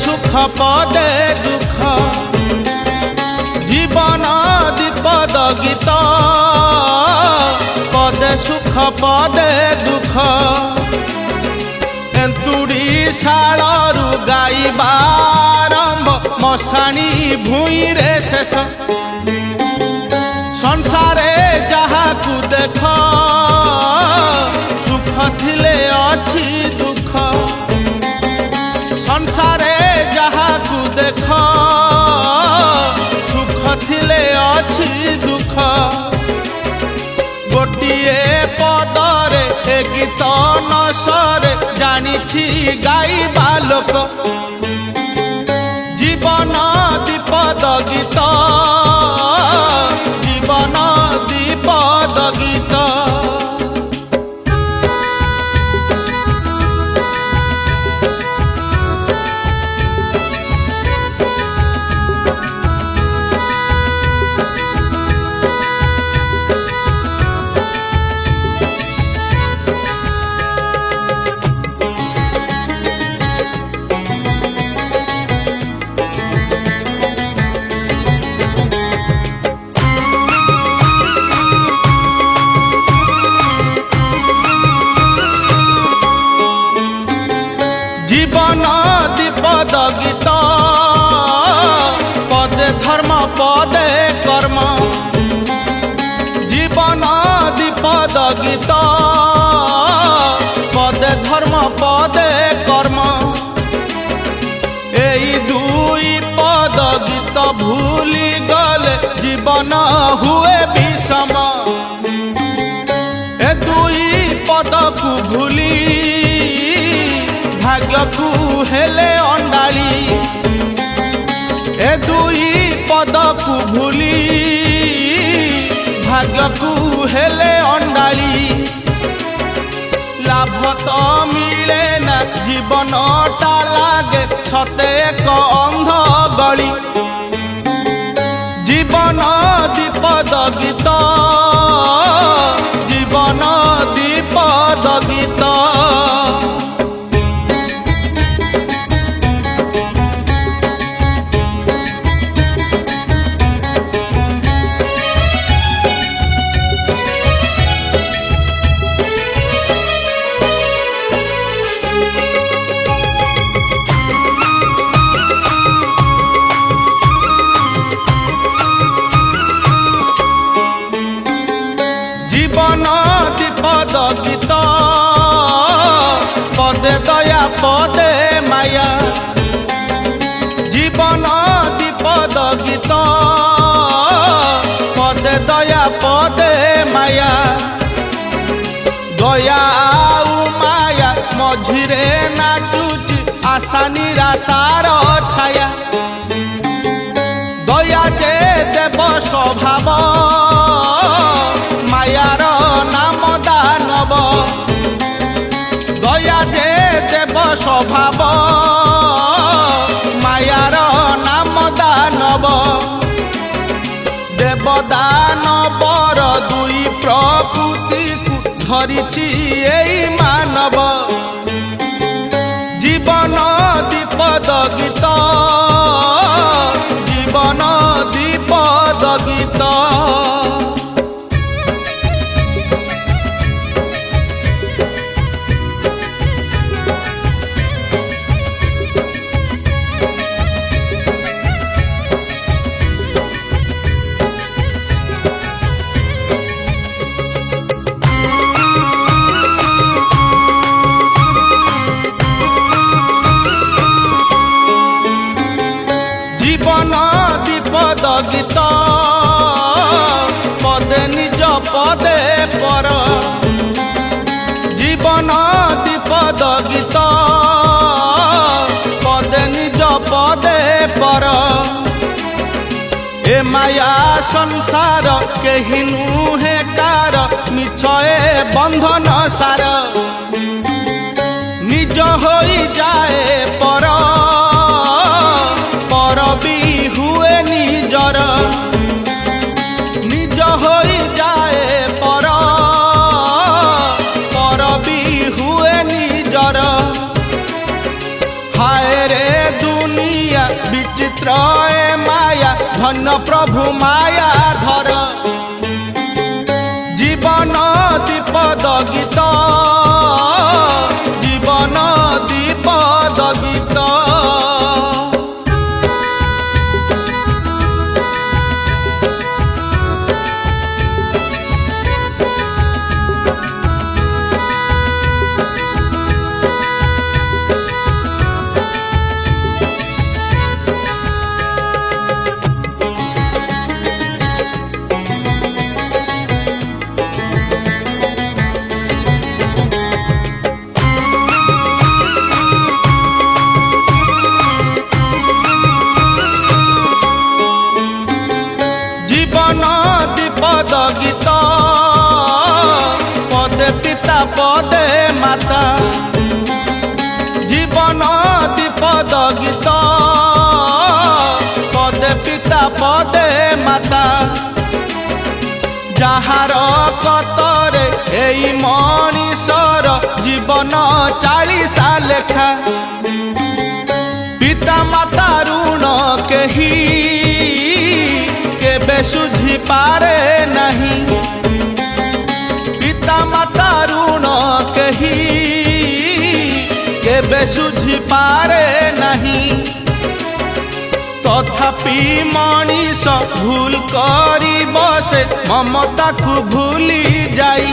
सुख पदे दुख जीवन दीपद गीत पदे सुख पदे दुख एंतुड़ी शालू गाइबा आरंभ मशाणी भूई रे शेष संसारे जहा को देख सुख थिले अछि दुख संसारे जहा को देख सुख थिले अछि दुख गोटिए पदरे ए गीत नसरे जानिछि गाइबा लोक जीवन दीपद गीत जीवन दीपद गीत जीवन दीपद गीत पदे धर्म पदे कर्म जीवन दीपद गीत पदे धर्म पदे कर्म एई दुई पद गीत भूली गले जीवन हुए विषम ए दुई पद को भूली भाग्य को हेले अंडाली ए दुई पद को भूली भाग्य को हेले अंडाली लाभ तो मिले ना जीवन टा लागे छते एक अंध गली जीवन दीपद गीत जीवन दीपद गीत जीवन दीपद गीत पदे दया पदे माया जीवन दीपद गीत पदे दया पदे माया दया आउ माया मझिरे नाचुची आशा निराशार छाया दया जे देव स्वभाव मायार नाम दानव दया जे देव स्वभाव मायार नाम दानव देव दानवर दुई प्रकृति को धरिछि एई मानव जीवन दीपद गीत जीवन दीपद गीत जीवन दीपद गीत पदे निज पदे पर जीवन दीपद गीत पदे निज पदे पर ए माया संसार केहि नुहे कार मिछए बंधन सार निज होई जाए पर पर भी हुए निजर निज होई जाए पर पर भी हुए निजर हाय रे दुनिया विचित्र ए माया धन्य प्रभु माया धर जीवन दीपद गीत जीवन दीपद गीत जीवन दीपद गीत पदे पिता पदे माता जीवन दीपद गीत पदे पिता पदे माता जहार कतरे एई मनीषर जीवन 40 लेखा पिता माता ऋण केही केबे सुझी पारे नहीं पिता माता ऋण केही केबे सुझी पारे नहीं तथापि मनीष भूल करी बसे ममता को भूली जाई